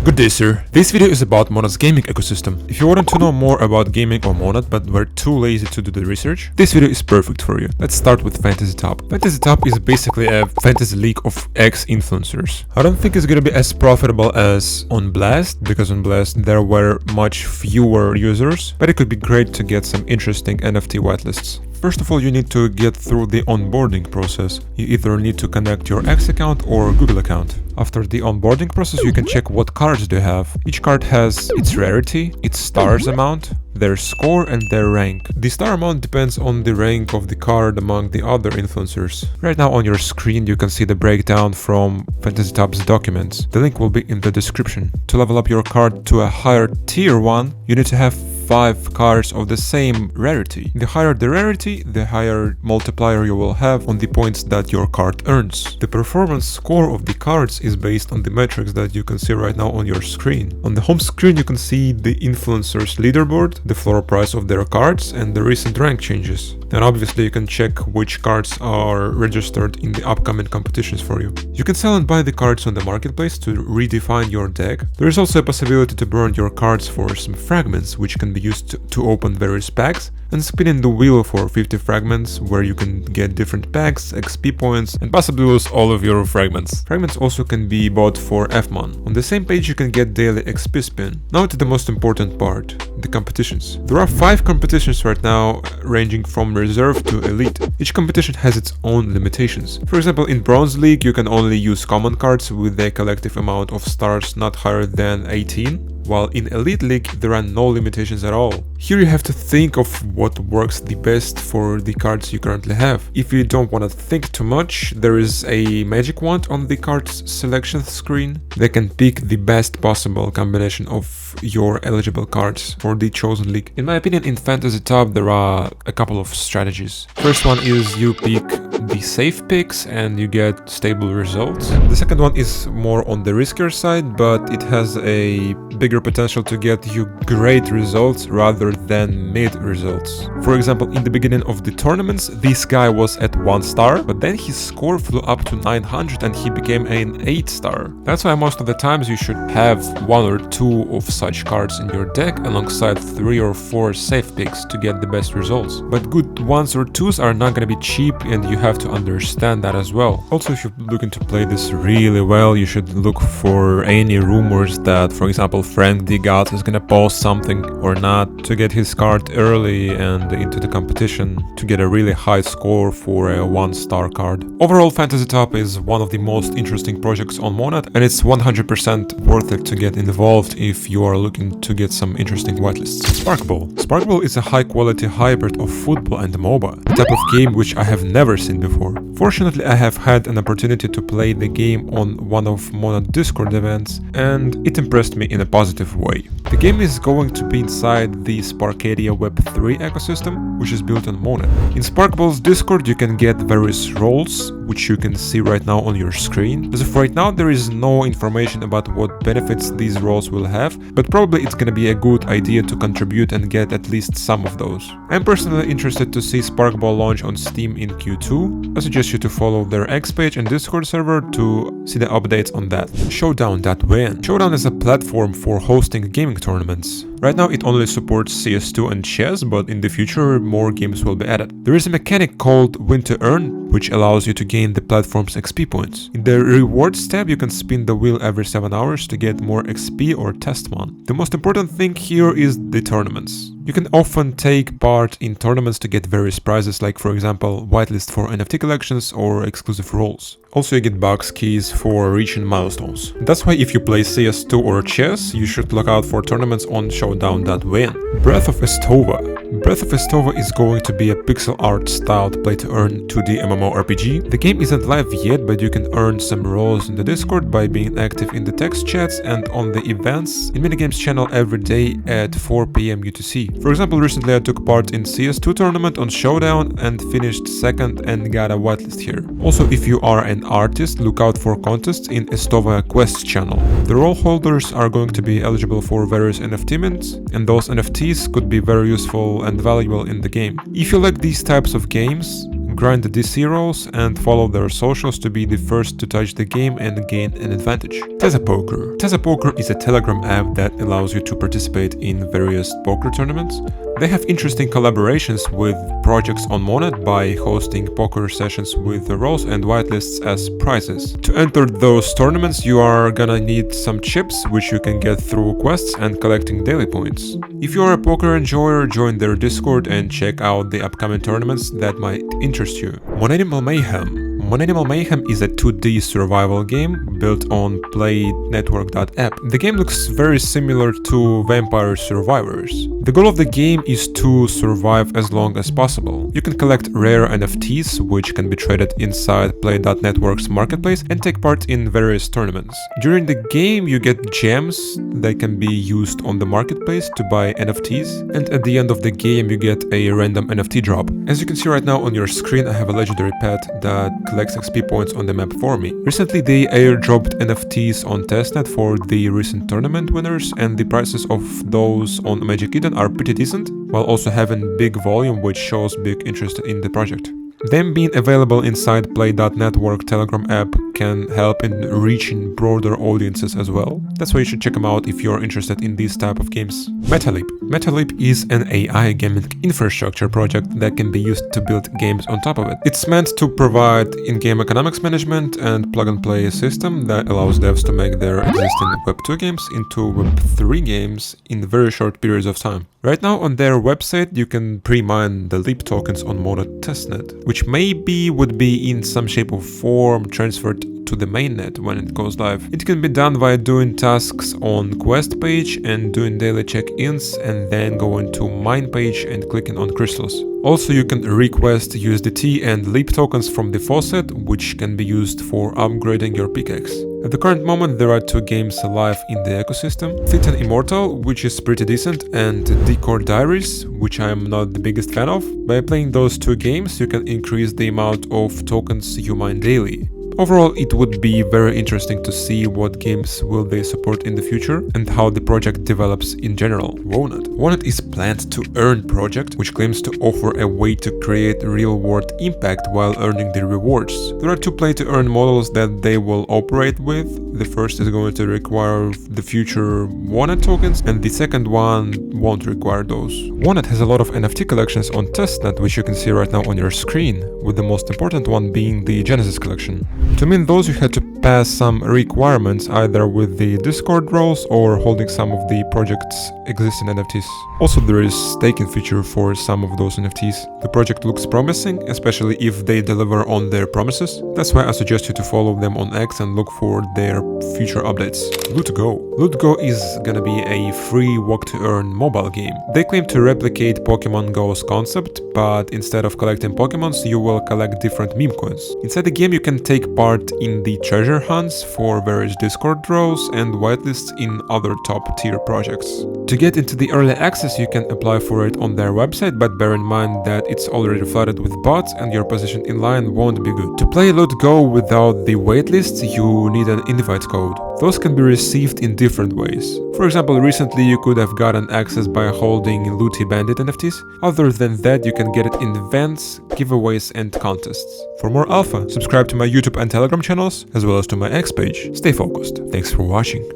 Good day, sir. This video is about Monad's gaming ecosystem. If you wanted to know more about gaming or Monad but were too lazy to do the research, this video is perfect for you. Let's start with Fantasy Top. Fantasy Top is basically a fantasy league of ex-influencers. I don't think it's gonna be as profitable as on Blast, because on Blast there were much fewer users, but it could be great to get some interesting NFT whitelists. First of all, you need to get through the onboarding process. You either need to connect your X account or Google account. After the onboarding process, you can check what cards do you have. Each card has its rarity, its stars amount, their score and their rank. The star amount depends on the rank of the card among the other influencers. Right now on your screen you can see the breakdown from Fantasy Top's documents. The link will be in the description. To level up your card to a higher tier 1, you need to have 5 cards of the same rarity. The higher the rarity, the higher multiplier you will have on the points that your card earns. The performance score of the cards is based on the metrics that you can see right now on your screen. On the home screen you can see the influencers leaderboard, the floor price of their cards and the recent rank changes. And obviously you can check which cards are registered in the upcoming competitions for you. You can sell and buy the cards on the marketplace to redefine your deck. There is also a possibility to burn your cards for some fragments, which can be used to open various packs, and spinning the wheel for 50 fragments, where you can get different packs, XP points, and possibly lose all of your fragments. Fragments also can be bought for FMON. On the same page you can get daily XP spin. Now to the most important part, the competitions. There are 5 competitions right now, ranging from reserve to elite. Each competition has its own limitations. For example, in Bronze League you can only use common cards with a collective amount of stars not higher than 18. While in Elite League there are no limitations at all. Here you have to think of what works the best for the cards you currently have. If you don't want to think too much, there is a magic wand on the cards selection screen that can pick the best possible combination of your eligible cards for the chosen league. In my opinion, in Fantasy Top there are a couple of strategies. First one is you pick the safe picks and you get stable results. The second one is more on the riskier side, but it has a bigger potential to get you great results rather than mid results. For example, in the beginning of the tournaments, this guy was at 1 star, but then his score flew up to 900 and he became an 8 star. That's why most of the times you should have 1 or 2 of such cards in your deck alongside 3 or 4 safe picks to get the best results. But good 1s or 2s are not gonna be cheap, and you have to understand that as well. Also, if you're looking to play this really well, you should look for any rumors that, for example, Frank D. God is gonna post something or not to get his card early and into the competition to get a really high score for a 1-star card. Overall, Fantasy Top is one of the most interesting projects on Monad, and it's 100% worth it to get involved if you are looking to get some interesting whitelists. Sparkball. Sparkball is a high-quality hybrid of football and MOBA, a type of game which I have never seen before. Fortunately, I have had an opportunity to play the game on one of Monad Discord events, and it impressed me in a positive way. The game is going to be inside the Sparkadia Web3 ecosystem, which is built on Monad. In Sparkball's Discord you can get various roles, which you can see right now on your screen. As of right now there is no information about what benefits these roles will have, but probably it's gonna be a good idea to contribute and get at least some of those. I'm personally interested to see Sparkball launch on Steam in Q2. I suggest you to follow their X page and Discord server to see the updates on that. Showdown.win. Showdown is a platform for hosting gaming tournaments. Right now it only supports CS2 and chess, but in the future more games will be added. There is a mechanic called Win to Earn, which allows you to gain the platform's XP points. In the rewards tab you can spin the wheel every 7 hours to get more XP or test one. The most important thing here is the tournaments. You can often take part in tournaments to get various prizes, like for example whitelist for NFT collections or exclusive roles. Also you get box keys for reaching milestones. That's why if you play CS2 or chess, you should look out for tournaments on showdown.win. Breath of Estova. Breath of Estova is going to be a pixel art styled play to earn 2D MMORPG. The game isn't live yet, but you can earn some roles in the Discord by being active in the text chats and on the events in Minigames channel every day at 4 PM UTC. For example, recently I took part in CS2 tournament on Showdown and finished 2nd and got a whitelist here. Also, if you are an artist, look out for contests in Estova Quests channel. The role holders are going to be eligible for various NFT mints, and those NFTs could be very useful and valuable in the game. If you like these types of games, grind the DC rolls and follow their socials to be the first to touch the game and gain an advantage. Tezza Poker. Tezza Poker is a Telegram app that allows you to participate in various poker tournaments. They have interesting collaborations with projects on Wonad by hosting poker sessions with the rolls and whitelists as prizes. To enter those tournaments, you are gonna need some chips, which you can get through quests and collecting daily points. If you are a poker enjoyer, join their Discord and check out the upcoming tournaments that might interest you. Monanimal Mayhem. Monanimal Mayhem is a 2D survival game built on playnetwork.app. The game looks very similar to Vampire Survivors. The goal of the game is to survive as long as possible. You can collect rare NFTs, which can be traded inside Play.network's marketplace, and take part in various tournaments. During the game, you get gems that can be used on the marketplace to buy NFTs, and at the end of the game, you get a random NFT drop. As you can see right now on your screen, I have a legendary pet that collects XP points on the map for me. Recently, they airdropped NFTs on testnet for the recent tournament winners, and the prices of those on Magic Eden are pretty decent, while also having big volume, which shows big interest in the project. Them being available inside Play.network Telegram app can help in reaching broader audiences as well. That's why you should check them out if you're interested in these type of games. Metaleap. Metaleap is an AI gaming infrastructure project that can be used to build games on top of it. It's meant to provide in-game economics management and plug-and-play system that allows devs to make their existing Web 2 games into Web 3 games in very short periods of time. Right now on their website you can pre-mine the Leap tokens on Monad testnet, which maybe would be in some shape or form transferred to the mainnet when it goes live. It can be done via doing tasks on quest page and doing daily check-ins, and then going to mine page and clicking on crystals. Also, you can request USDT and Leap tokens from the faucet, which can be used for upgrading your pickaxe. At the current moment, there are 2 games live in the ecosystem: Titan Immortal, which is pretty decent, and Decor Diaries, which I am not the biggest fan of. By playing those 2 games, you can increase the amount of tokens you mine daily. Overall, it would be very interesting to see what games will they support in the future and how the project develops in general. Wonad. Wonad is planned to earn project, which claims to offer a way to create real-world impact while earning the rewards. There are 2 play-to-earn models that they will operate with. The first is going to require the future Wonad tokens, and the second one won't require those. Wonad has a lot of NFT collections on testnet, which you can see right now on your screen, with the most important one being the Genesis collection. To mint those, you had to pass some requirements, either with the Discord roles or holding some of the project's existing NFTs. Also, there is staking feature for some of those NFTs. The project looks promising, especially if they deliver on their promises. That's why I suggest you to follow them on X and look for their future updates. Lootgo. Lootgo is gonna be a free walk-to-earn mobile game. They claim to replicate Pokemon Go's concept, but instead of collecting Pokemons, you will collect different meme coins. Inside the game, you can take part in the treasure hunts for various Discord roles and whitelists in other top-tier projects. To get into the early access, you can apply for it on their website, but bear in mind that it's already flooded with bots and your position in line won't be good. To play Lootgo without the waitlist, you need an invite code. Those can be received in different ways. For example, recently you could have gotten access by holding Looty Bandit NFTs. Other than that, you can get it in events, giveaways and contests. For more alpha, subscribe to my YouTube and Telegram channels, as well as to my X page. Stay focused. Thanks for watching.